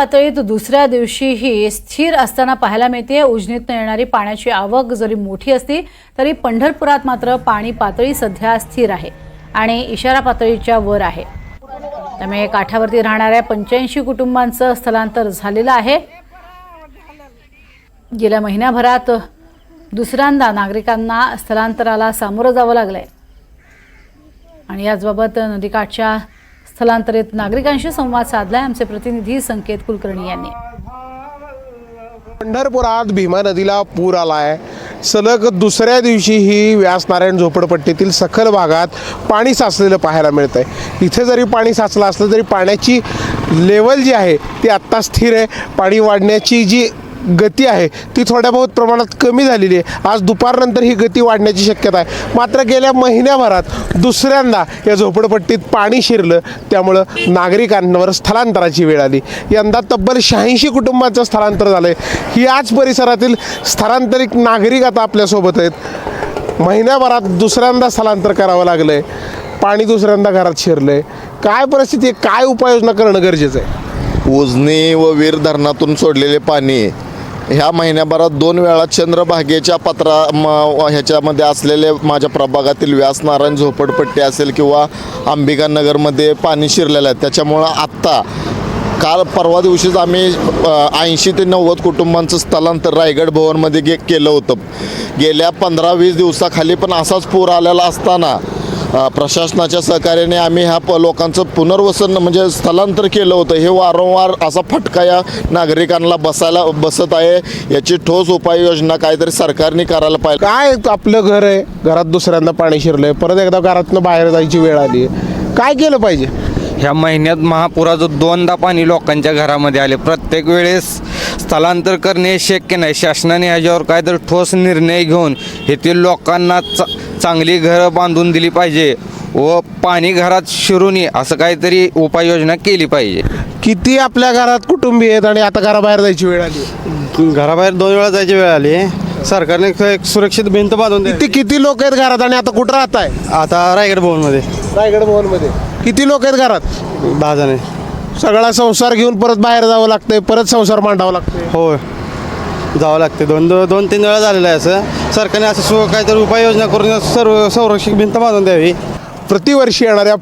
पातळीत दुसऱ्या दिवशीही स्थिर असताना पाहायला मिळते। उजनीतून येणारी पाण्याची आवक जरी मोठी असली तरी पंढरपुरात मात्र पाणी पातळी सध्या स्थिर आहे आणि इशारा पातळीच्या वर आहे। त्यामुळे काठावरती राहणाऱ्या 85 कुटुंबांचं स्थलांतर झालेलं आहे। गेल्या महिन्याभरात दुसऱ्यांदा नागरिकांना स्थलांतराला सामोरं जावं लागलंय आणि याचबाबत नदीकाठच्या स्थलांतरित नागरिकांशी संवाद साधलाय आमचे प्रतिनिधी संकेत कुलकर्णी यांनी। पंढरपुरात भीमा नदीला पूर आलाय। सलग दुसऱ्या दिवशीही व्यासनारायण झोपडपट्टीतील सखल भागात पाणी साचलेलं पाहायला मिळतंय। इथे जरी पाणी साचलं असलं तरी पाण्याची लेवल जी आहे ती आत्ता स्थिर आहे। पाणी वाढण्याची जी गती आहे ती थोड्या बहुत प्रमाणात कमी झालेली आहे। आज दुपारनंतर ही गती वाढण्याची शक्यता आहे। मात्र गेल्या महिन्याभरात दुसऱ्यांदा या झोपडपट्टीत पाणी शिरलं, त्यामुळं नागरिकांवर स्थलांतराची वेळ आली। यंदा तब्बल 86 कुटुंबांचं स्थलांतर झालंय। ही याच परिसरातील स्थलांतरित नागरिक आता आपल्यासोबत आहेत। महिन्याभरात दुसऱ्यांदा स्थलांतर करावं लागलंय, पाणी दुसऱ्यांदा घरात शिरलंय। काय परिस्थिती आहे, काय उपाययोजना करणं गरजेचं आहे? उजनी व वीर धरणातून सोडलेले पाणी ह्या महिन्याभरात 2 वेळा चंद्रभागेच्या ह्याच्यामध्ये असलेले माझ्या प्रभागातील व्यासनारायण झोपडपट्टी असेल किंवा अंबिका नगरमध्ये पाणी शिरलेलं आहे। त्याच्यामुळं आत्ता काल परवा दिवशीच आम्ही 80 ते 90 कुटुंबांचं स्थलांतर रायगड भवनमध्ये केलं होतं। गेल्या 15-20 दिवसाखाली पण असाच पूर आलेला असताना प्रशासनाच्या सहकार्याने आम्ही ह्या लोकांचं पुनर्वसन म्हणजे स्थलांतर केलं होतं। हे वारंवार असा फटका या नागरिकांना बसत आहे। याची ठोस उपाययोजना काहीतरी सरकारने करायला पाहिजे। काय आपलं घर आहे, घरात दुसऱ्यांदा पाणी शिरलंय, परत एकदा घरातनं बाहेर जायची वेळ आली आहे, काय केलं पाहिजे? ह्या महिन्यात महापुराचं 2दा पाणी लोकांच्या घरामध्ये आले। प्रत्येक वेळेस स्थलांतर करणे शक्य नाही। शासनाने ह्याच्यावर काहीतरी ठोस निर्णय घेऊन येथील लोकांना चांगली घरं बांधून दिली पाहिजे व पाणी घरात शिरू नये असं काहीतरी उपाययोजना केली पाहिजे। किती आपल्या घरात कुटुंबीय आहेत आणि आता घराबाहेर जायची वेळ आली? घराबाहेर 2 वेळा जायची वेळ आली। सरकारने एक सुरक्षित भिंत बांधून द्यावी। किती लोक आहेत घरात आणि आता कुठं राहताय? आता रायगड भवनमध्ये। रायगड भवनमध्ये किती लोक आहेत घरात? 10 जण। सगळा संसार घेऊन परत बाहेर जावं लागतंय, परत संसार मांडावा लागतोय? हो, जावं लागते। 2-3 वेळा झालेलं आहे। असं सरकारने असं काहीतरी उपाययोजना करून सर्व संरक्षक भिंत बांधून द्यावी। प्रतिवर्षी येणाऱ्या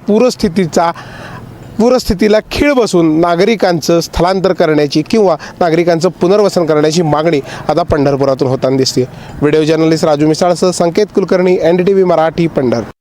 पूरस्थितीला खीळ बसून नागरिकांचं स्थलांतर करण्याची किंवा नागरिकांचं पुनर्वसन करण्याची मागणी आता पंढरपुरातून होताना दिसते। व्हिडिओ जर्नलिस्ट राजू मिसाळसह संकेत कुलकर्णी, NDTV मराठी, पंढरपूर।